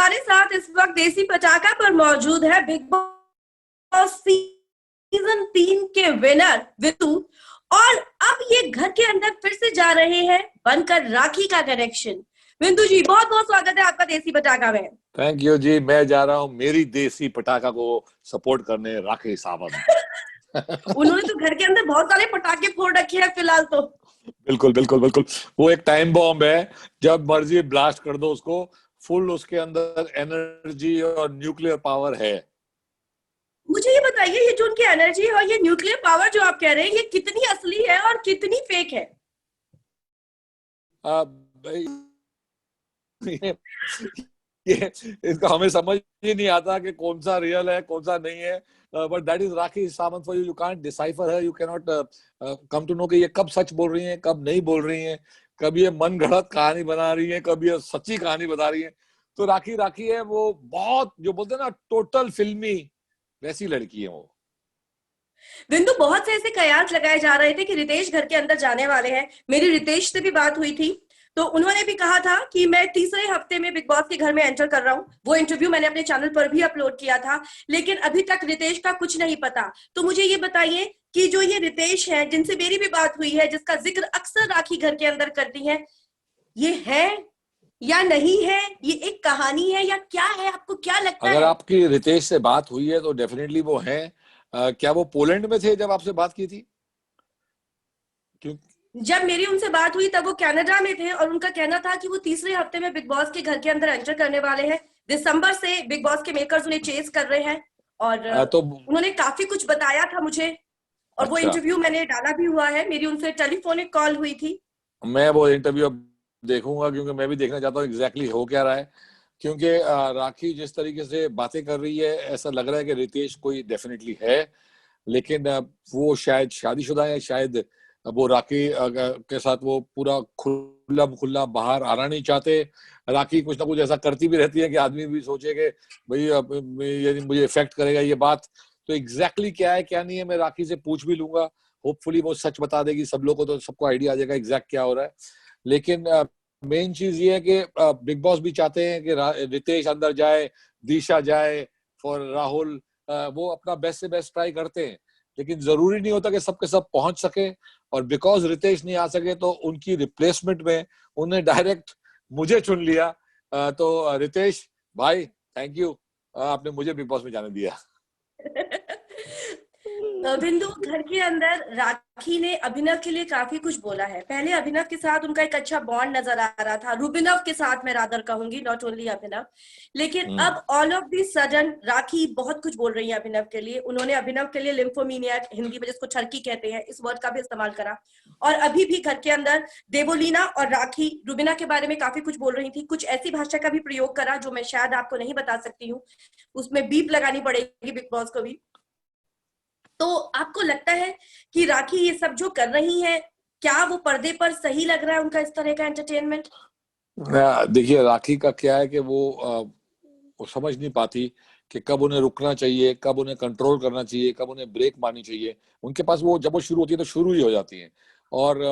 हमारे साथ इस वक्त देसी पटाखा पर मौजूद है बिग बॉस सीजन 3 के विनर वितु। और अब ये घर के अंदर फिर से जा रहे हैं बनकर राखी का कनेक्शन। बिंदु जी, बहुत बहुत स्वागत है आपका देसी पटाखा में। थैंक यू जी। मैं जा रहा हूँ मेरी देसी पटाखा को सपोर्ट करने राखी सावंत। उन्होंने तो घर के अंदर बहुत सारे पटाखे फोड़ रखे हैं फिलहाल तो। बिल्कुल बिल्कुल बिल्कुल, वो एक टाइम बॉम्ब है, जब मर्जी ब्लास्ट कर दो उसको। फुल उसके अंदर एनर्जी और न्यूक्लियर पावर है। मुझे ये बताइए, ये जो उनकी एनर्जी है और ये न्यूक्लियर पावर जो आप कह रहे हैं, ये कितनी असली है और कितनी फेक है? ये इसका हमें समझ ही नहीं आता कि कौन सा रियल है कौन सा नहीं है। But that is Rakhi Sawant for you. You can't decipher है, you can not come to know कि ये कब सच बोल रही हैं कब नहीं बोल रही हैं, कब ये मन गढ़ंत कहानी बना रही है, कब ये सच्ची कहानी बता रही है। तो राखी राखी है, वो बहुत जो बोलते हैं ना टोटल फिल्मी, वैसी लड़की है वो। बिंदु, बहुत से ऐसे कयास लगाए जा रहे थे कि रितेश घर के अंदर जाने वाले हैं। मेरी रितेश से भी बात हुई थी, तो उन्होंने भी कहा था कि मैं तीसरे हफ्ते में बिग बॉस के घर में एंटर कर रहा हूं। वो इंटरव्यू मैंने अपने चैनल पर भी अपलोड किया था, लेकिन अभी तक रितेश का कुछ नहीं पता। तो मुझे ये बताइए कि जो ये रितेश है, जिनसे मेरी भी बात हुई है, जिसका जिक्र अक्सर राखी घर के अंदर करती है, ये है या नहीं है? ये एक कहानी है या क्या है? आपको क्या लगता अगर है? आपकी रितेश से बात हुई है तो डेफिनेटली वो है। क्या वो पोलैंड में थे जब आपसे बात की थी? क्यों? जब मेरी उनसे बात हुई तब वो कनाडा में थे और उनका कहना था कि वो तीसरे हफ्ते में बिग बॉस के घर के अंदर एंटर करने वाले हैं। दिसंबर से बिग बॉस के मेकर्स उन्हें चेस कर रहे हैं और तो उन्होंने काफी कुछ बताया था मुझे। और वो अच्छा, इंटरव्यू मैंने डाला भी हुआ है, मेरी उनसे टेलीफोनिक कॉल हुई थी। मैं वो इंटरव्यू अब देखूंगा, क्योंकि मैं भी देखना चाहता हूँ एग्जैक्टली हो क्या रहा है। क्योंकि राखी जिस तरीके से बातें कर रही है, ऐसा लग रहा है कि रितेश कोई डेफिनेटली है, लेकिन वो शायद शादीशुदा है, शायद वो राखी के साथ वो पूरा खुला खुला बाहर आना नहीं चाहते। राखी कुछ ना कुछ ऐसा करती भी रहती है कि आदमी भी सोचे कि भाई ये मुझे इफेक्ट करेगा ये बात। तो एग्जैक्टली क्या है क्या नहीं है, मैं राखी से पूछ भी लूंगा। होपफुली वो सच बता देगी सब लोगों को, तो सबको आइडिया आ जाएगा एग्जैक्ट क्या हो रहा है। लेकिन मेन चीज ये है कि बिग बॉस भी चाहते हैं कि रितेश अंदर जाए, दिशा जाए, फॉर राहुल। वो अपना बेस्ट से बेस्ट ट्राई करते हैं, लेकिन जरूरी नहीं होता कि सबके सब पहुंच सके। और बिकॉज रितेश नहीं आ सके तो उनकी रिप्लेसमेंट में उन्हें डायरेक्ट मुझे चुन लिया। तो रितेश भाई, थैंक यू, आपने मुझे बिग बॉस में जाने दिया। बिंदु, घर के अंदर राखी ने अभिनव के लिए काफी कुछ बोला है। पहले अभिनव के साथ उनका एक अच्छा बॉन्ड नजर आ रहा था, रुबिनव के साथ मैं रादर कहूंगी, नॉट ओनली अभिनव। लेकिन अब ऑल ऑफ दी सडन राखी बहुत कुछ बोल रही है अभिनव के लिए। उन्होंने अभिनव के लिए लिम्फोमीनिया, हिंदी में जिसको छरकी कहते हैं, इस वर्ड का भी इस्तेमाल करा। और अभी भी घर के अंदर देवोलीना और राखी रुबिना के बारे में काफी कुछ बोल रही थी। कुछ ऐसी भाषा का भी प्रयोग करा जो मैं शायद आपको नहीं बता सकती हूँ, उसमें बीप लगानी पड़ेगी बिग बॉस को भी। तो आपको लगता है कि राखी ये सब जो कर रही है, क्या वो पर्दे पर सही लग रहा है उनका इस तरह का एंटरटेनमेंट? देखिए, राखी का क्या है कि वो समझ नहीं पाती कि कब उन्हें रुकना चाहिए, कब उन्हें कंट्रोल करना चाहिए, कब उन्हें ब्रेक मारनी चाहिए। उनके पास वो जब वो शुरू होती है तो शुरू ही हो जाती है। और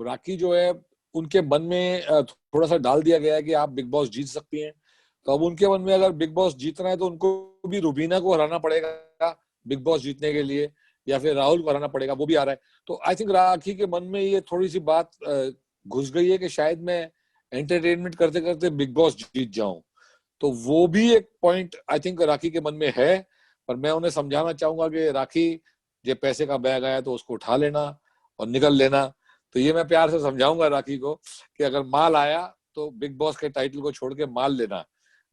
राखी जो है, उनके मन में थोड़ा सा डाल दिया गया है कि आप बिग बॉस जीत सकती हैं। तो अब उनके मन में अगर बिग बॉस जीतना है तो उनको भी रुबीना को हराना पड़ेगा बिग बॉस जीतने के लिए, या फिर राहुल को हराना पड़ेगा, वो भी आ रहा है। तो आई थिंक राखी के मन में ये थोड़ी सी बात घुस गई है कि शायद मैं एंटरटेनमेंट करते करते बिग बॉस जीत जाऊं। तो वो भी एक पॉइंट आई थिंक राखी के मन में है। पर मैं उन्हें समझाना चाहूंगा कि राखी, ये पैसे का बैग आया तो उसको उठा लेना और निकल लेना। तो ये मैं प्यार से समझाऊंगा राखी को कि अगर माल आया तो बिग बॉस के टाइटल को छोड़ के माल लेना।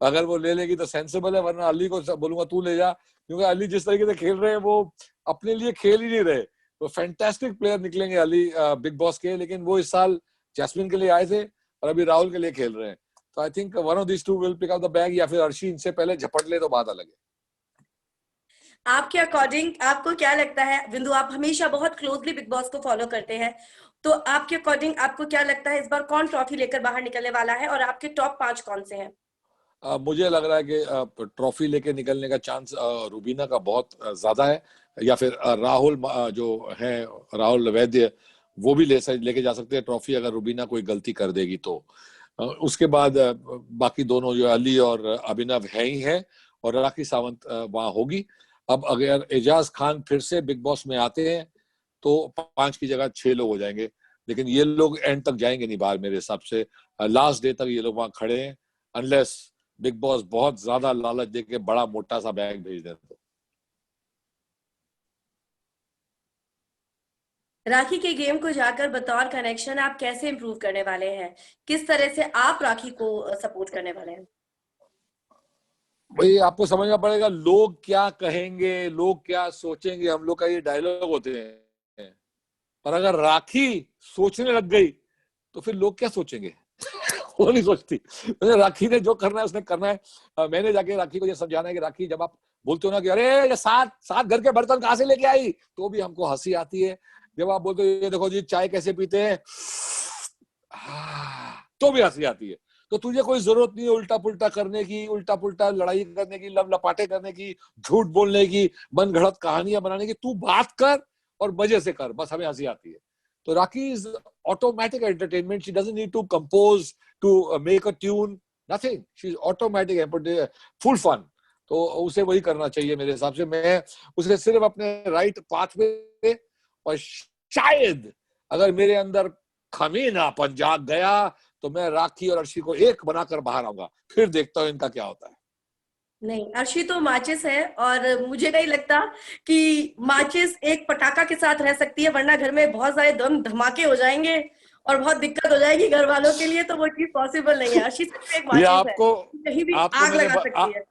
अगर वो ले लेगी तो सेंसिबल है, वरना अली को बोलूंगा तू ले जा, क्योंकि अली जिस तरीके से खेल रहे हैं वो अपने लिए खेल ही नहीं रहे। तो फैंटास्टिक प्लेयर निकलेंगे अली बिग बॉस के, लेकिन वो इस साल जैस्मिन के लिए आए थे और अभी राहुल के लिए खेल रहे हैं। तो I think one of this two will pick up the bag, या फिर अर्शी इनसे पहले झपट ले तो बात अलग है। आपके अकॉर्डिंग आपको क्या लगता है? बिंदु, आप हमेशा बहुत क्लोजली बिग बॉस को फॉलो करते हैं, तो आपके अकॉर्डिंग आपको क्या लगता है इस बार कौन ट्रॉफी लेकर बाहर निकलने वाला है और आपके टॉप 5 कौन से हैं? मुझे लग रहा है कि ट्रॉफी लेके निकलने का चांस रुबीना का बहुत ज्यादा है, या फिर राहुल जो है, राहुल वैद्य, वो भी लेके जा सकते हैं ट्रॉफी अगर रुबीना कोई गलती कर देगी तो। उसके बाद बाकी दोनों जो अली और अभिनव है ही हैं, और राखी सावंत वहां होगी। अब अगर एजाज खान फिर से बिग बॉस में आते हैं तो 5 की जगह 6 लोग हो जाएंगे, लेकिन ये लोग एंड तक जाएंगे नहीं बाहर मेरे हिसाब से। लास्ट डे तक ये लोग वहां खड़े हैं, अनलेस बिग बॉस बहुत ज्यादा लालच देके बड़ा मोटा सा बैग भेज दे तो। राखी के गेम को जाकर बतौर कनेक्शन आप कैसे इंप्रूव करने वाले हैं? किस तरह से आप राखी को सपोर्ट करने वाले हैं? भाई आपको समझना पड़ेगा लोग क्या कहेंगे, लोग क्या सोचेंगे, हम लोग का ये डायलॉग होते हैं। पर अगर राखी सोचने लग गई तो फिर लोग क्या सोचेंगे? वो नहीं सोचती। राखी ने जो करना है उसने करना है। मैंने जाके राखी को ये समझाना है कि राखी, जब आप बोलते हो ना कि अरे ये 7 घर के बर्तन कहां से लेके आई, तो भी हमको हंसी आती है। जब आप बोलते हो ये देखो जी चाय कैसे पीते हैं, तो भी हंसी आती है। तो तुझे कोई जरूरत नहीं है उल्टा पुल्टा करने की, उल्टा पुल्टा लड़ाई करने की, लब लपाटे करने की, झूठ बोलने की, मन गढ़ंत कहानियां बनाने की। तू बात कर और मजे से कर, बस हमें हंसी आती है। तो राखी is automatic entertainment. She doesn't need to compose, to make a tune, nothing. She's automatic, full fun. तो उसे वही करना चाहिए मेरे हिसाब से। मैं उसे सिर्फ अपने राइट पाथ पे, और शायद अगर मेरे अंदर खमीनापन जाग गया तो मैं राखी और अर्शी को एक बनाकर बाहर आऊंगा, फिर देखता हूँ इनका क्या होता है। नहीं, अर्शी तो माचिस है, और मुझे नहीं लगता कि माचिस एक पटाखा के साथ रह सकती है, वरना घर में बहुत सारे दम धमाके हो जाएंगे और बहुत दिक्कत हो जाएगी घर वालों के लिए। तो वो चीज पॉसिबल नहीं है। अर्शी सिर्फ एक ये माचिस है, कहीं भी आग लगा सकती है।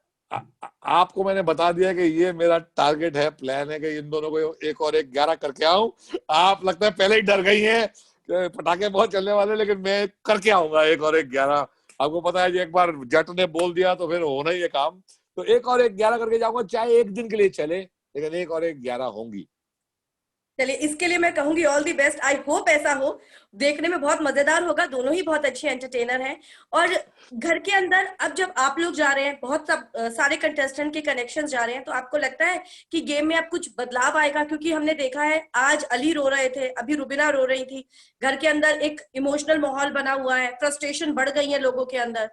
आपको मैंने बता दिया कि ये मेरा टारगेट है, प्लान है कि इन दोनों को 1 और 1 11 करके आऊं। आप लगता है पहले ही डर गई हैं, पटाखे बहुत चलने वाले, लेकिन मैं करके आऊंगा 1 और 1 11। आपको पता है जी, एक बार जट ने बोल दिया तो फिर होना ही है काम। तो 1 और 1 11 करके जाऊंगा, चाहे एक दिन के लिए चले, लेकिन 1 और 1 11 होंगी। चलिए, इसके लिए मैं कहूंगी all the best. I hope ऐसा हो। देखने में बहुत मजेदार होगा, दोनों ही बहुत अच्छे एंटरटेनर हैं। और घर के अंदर अब जब आप लोग जा रहे हैं, बहुत सब सारे कंटेस्टेंट के कनेक्शन जा रहे हैं, तो आपको लगता है कि गेम में अब कुछ बदलाव आएगा? क्योंकि हमने देखा है आज अली रो रहे थे, अभी रुबिना रो रही थी। घर के अंदर एक इमोशनल माहौल बना हुआ है, फ्रस्ट्रेशन बढ़ गई है लोगों के अंदर।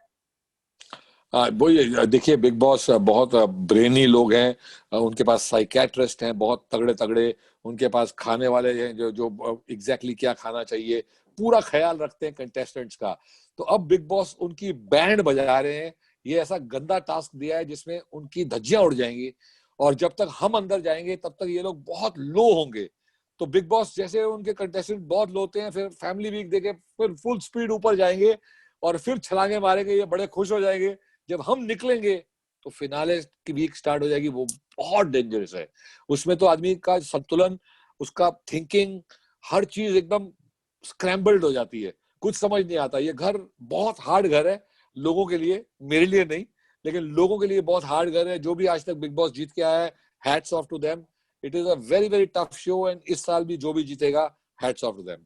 वही देखिए, बिग बॉस बहुत ब्रेनी लोग हैं, उनके पास साइकेट्रिस्ट हैं बहुत तगड़े तगड़े, उनके पास खाने वाले हैं जो जो एग्जैक्टली क्या खाना चाहिए पूरा ख्याल रखते हैं कंटेस्टेंट्स का। तो अब बिग बॉस उनकी बैंड बजा रहे हैं। ये ऐसा गंदा टास्क दिया है जिसमें उनकी धज्जियां उड़ जाएंगी, और जब तक हम अंदर जाएंगे तब तक ये लोग बहुत लो होंगे। तो बिग बॉस जैसे उनके कंटेस्टेंट बहुत लो होते हैं, फिर फैमिली वीक देके फिर फुल स्पीड ऊपर जाएंगे और फिर छलांगे मारेंगे, ये बड़े खुश हो जाएंगे। जब हम निकलेंगे तो फिनाले की वीक स्टार्ट हो जाएगी, वो बहुत डेंजरस है। उसमें तो आदमी का संतुलन, उसका थिंकिंग, हर चीज एकदम स्क्रैम्बल्ड हो जाती है, कुछ समझ नहीं आता। ये घर बहुत हार्ड घर है लोगों के लिए, मेरे लिए नहीं, लेकिन लोगों के लिए बहुत हार्ड घर है। जो भी आज तक बिग बॉस जीत के आया है, hats off to them. It is a very very tough show, and इस साल भी जो भी जीतेगा, हैट्स ऑफ टू देम।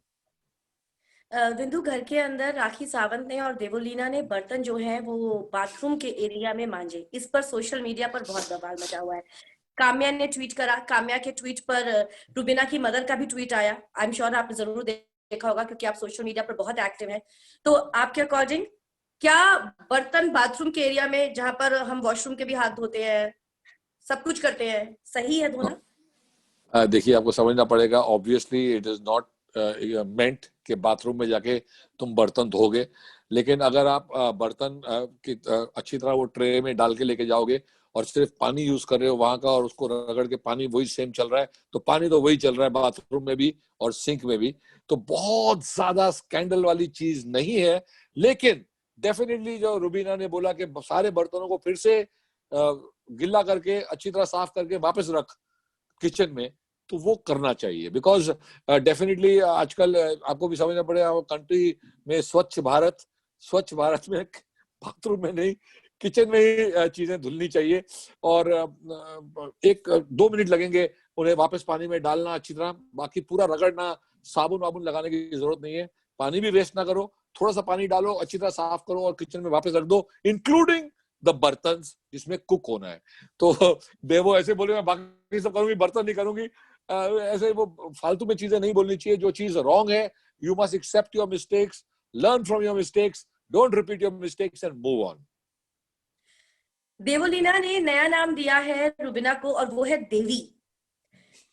बिंदु, घर के अंदर राखी सावंत ने और देवोलीना ने बर्तन जो है वो बाथरूम के एरिया में मांजे। इस पर सोशल मीडिया पर बहुत बवाल मचा हुआ है। काम्या ने ट्वीट करा, काम्या के ट्वीट पर रुबिना की मदर का भी ट्वीट आया। आई एम श्योर आप जरूर देखा होगा, क्योंकि आप सोशल मीडिया पर बहुत एक्टिव हैं। तो आपके अकॉर्डिंग क्या बर्तन बाथरूम के एरिया में, जहां पर हम वॉशरूम के भी हाथ धोते हैं, सब कुछ करते हैं, सही है धोना? देखिए, आपको समझना पड़ेगा, obviously it is not meant कि बाथरूम में जाके तुम बर्तन धोगे। लेकिन अगर आप बर्तन अच्छी तरह वो ट्रे में डाल के लेके जाओगे और सिर्फ पानी यूज कर रहे हो वहां का, और उसको रगड़ के पानी वही सेम चल रहा है, तो पानी तो वही चल रहा है बाथरूम में भी और सिंक में भी, तो बहुत ज्यादा स्कैंडल वाली चीज नहीं है। लेकिन डेफिनेटली जो रुबीना ने बोला कि सारे बर्तनों को फिर से गिल्ला करके अच्छी तरह साफ करके वापस रख किचन में, तो वो करना चाहिए। बिकॉज डेफिनेटली आजकल आपको भी समझना पड़ेगा, कंट्री में स्वच्छ भारत में बाथरूम में नहीं, किचन में ही चीजें धुलनी चाहिए। और 1-2 मिनट लगेंगे उन्हें वापस पानी में डालना अच्छी तरह, बाकी पूरा रगड़ना, साबुन वाबुन लगाने की जरूरत नहीं है। पानी भी वेस्ट ना करो, थोड़ा सा पानी डालो, अच्छी तरह साफ करो और किचन में वापस रख दो, इंक्लूडिंग द बर्तन जिसमें कुक होना है। तो देवो ऐसे बोले मैं बाकी सब करूंगी, बर्तन नहीं करूंगी, ऐसे वो फालतू में चीजें नहीं बोलनी चाहिए। जो चीज रॉन्ग है, you must accept your mistakes, learn from your mistakes, Don't repeat your mistakes and move on. Devoleena ने नया नाम दिया है रुबीना को और वो है देवी,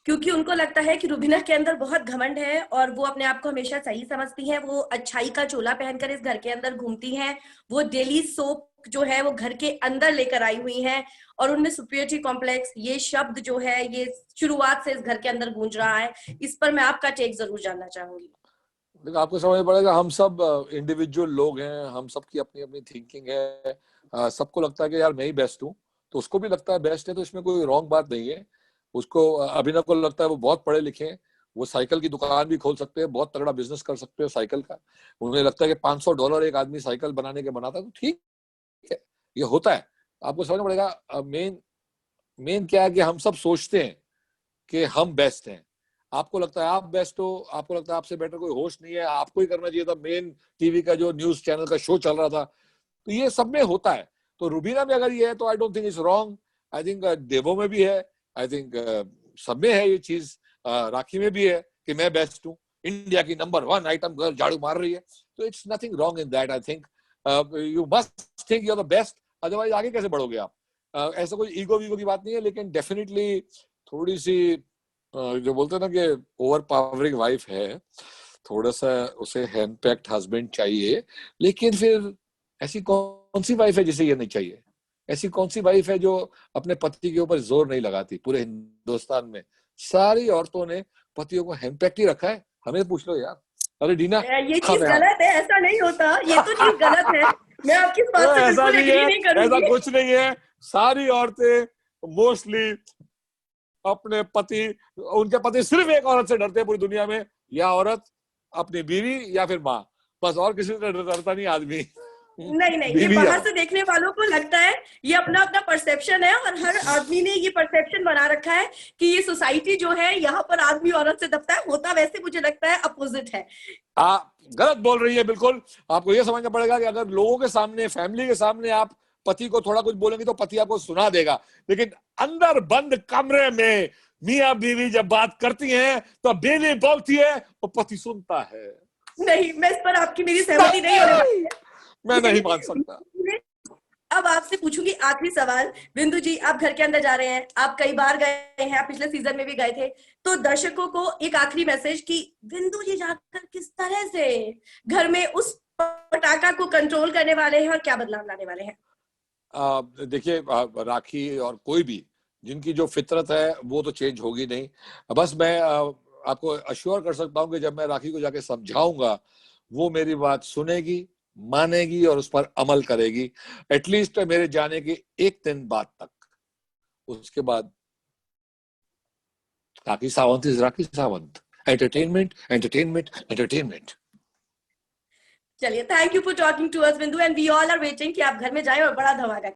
क्योंकि उनको लगता है कि रुबीना के अंदर बहुत घमंड है और वो अपने आप को हमेशा सही समझती हैं। वो अच्छाई का चोला पहनकर इस घर के अंदर घूमती हैं। वो डेली सोप जो है वो घर के अंदर लेकर आई हुई हैं और उनमें सुपीरियरिटी कॉम्प्लेक्स ये शब्द जो है ये शुरुआत से इस घर के अंदर गूंज रहा है। इस पर मैं आपका टेक जरूर जानना चाहूंगी। देखो, आपको समझ पड़ेगा, हम सब इंडिविजुअल लोग हैं, हम सबकी अपनी अपनी थिंकिंग है। सबको लगता है कि यार मैं ही बेस्ट हूँ, तो उसको भी लगता है बेस्ट है, तो इसमें कोई रॉन्ग बात नहीं है। उसको अभिनव को लगता है वो बहुत पढ़े लिखे हैं, वो साइकिल की दुकान भी खोल सकते हैं, बहुत तगड़ा बिजनेस कर सकते हैं साइकिल का। उन्हें लगता है कि $500 एक आदमी साइकिल बनाने के बनाता है, तो ठीक है, ये होता है। आपको समझना पड़ेगा मेन क्या है कि हम सब सोचते हैं कि हम बेस्ट हैं। आपको लगता है आप बेस्ट हो, आपको लगता है आपसे बेटर कोई होस्ट नहीं है, आपको ही करना चाहिए था मेन टीवी का जो न्यूज चैनल का शो चल रहा था। तो ये सब में होता है। तो रुबीना में अगर ये है तो I don't think it's wrong. I think देवो में भी है, आई थिंक सब में है ये चीज। राखी में भी है कि मैं बेस्ट हूँ, इंडिया की नंबर 1 आइटम गर्ल झाड़ू मार रही है, तो it's nothing wrong in that. I think you must think you are the best, otherwise आगे कैसे बढ़ोगे आप। ऐसा कोई ईगो वीगो की बात नहीं है, लेकिन डेफिनेटली थोड़ी सी जो बोलते हैं ना कि ओवर पावरिंग वाइफ है, थोड़ा सा उसे हैंड पैक्ड हस्बैंड चाहिए। लेकिन फिर ऐसी कौन सी वाइफ है जिसे ये नहीं चाहिए? ऐसी कौन सी वाइफ है जो अपने पति के ऊपर जोर नहीं लगाती? पूरे हिंदुस्तान में सारी औरतों ने पतियों को हैंड पैक्ड ही रखा है। हमें पूछ लो यार। अरे डीना, ये चीज गलत है, ऐसा नहीं होता, ये तो चीज गलत है। मैं आपकी इस बात से बिल्कुल एग्री नहीं करूंगी। ऐसा कुछ नहीं है। सारी औरतें मोस्टली अपने पति, उनके पति सिर्फ एक औरत से डरते हैं पूरी दुनिया में, या औरत अपनी बीवी या फिर माँ, बस। और किसी से डरता नहीं आदमी। नहीं, ये बाहर से देखने वालों को लगता है, ये अपना अपना परसेप्शन है और हर आदमी ने ये परसेप्शन बना रखा है कि ये सोसाइटी जो है यहाँ पर आदमी औरत से दबता है। होता वैसे मुझे लगता है अपोजिट है। आप गलत बोल रही है बिल्कुल। आपको ये समझना पड़ेगा कि अगर लोगों के सामने, फैमिली के सामने आप पति को थोड़ा कुछ बोलेंगे तो पति आपको सुना देगा, लेकिन अंदर बंद कमरे में मियां बीवी जब बात करती हैं तो बीवी बोलती है और पति सुनता है। नहीं, मैं इस पर आपकी मेरी सहमति नहीं होने वाली है। मैं नहीं मान सकता। अब आपसे पूछूंगी आखिरी सवाल। बिंदु जी, आप घर के अंदर जा रहे हैं, आप कई बार गए हैं, आप पिछले सीजन में भी गए थे, तो दर्शकों को एक आखिरी मैसेज कि बिंदु जी जाकर किस तरह से घर में उस पटाखा को कंट्रोल करने वाले हैं और क्या बदलाव लाने वाले हैं? देखिए, राखी और कोई भी जिनकी जो फितरत है वो तो चेंज होगी नहीं। बस मैं आपको अश्योर कर सकता हूँ कि जब मैं राखी को जाके समझाऊंगा, वो मेरी बात सुनेगी, मानेगी और उस पर अमल करेगी, एटलीस्ट मेरे जाने के 1 दिन बाद तक। उसके बाद Rakhi Sawant is Rakhi Sawant. Entertainment, entertainment, entertainment. चलिए, thank you for talking to us Bindu, and we all are waiting कि आप घर में जाएं और बड़ा धमाका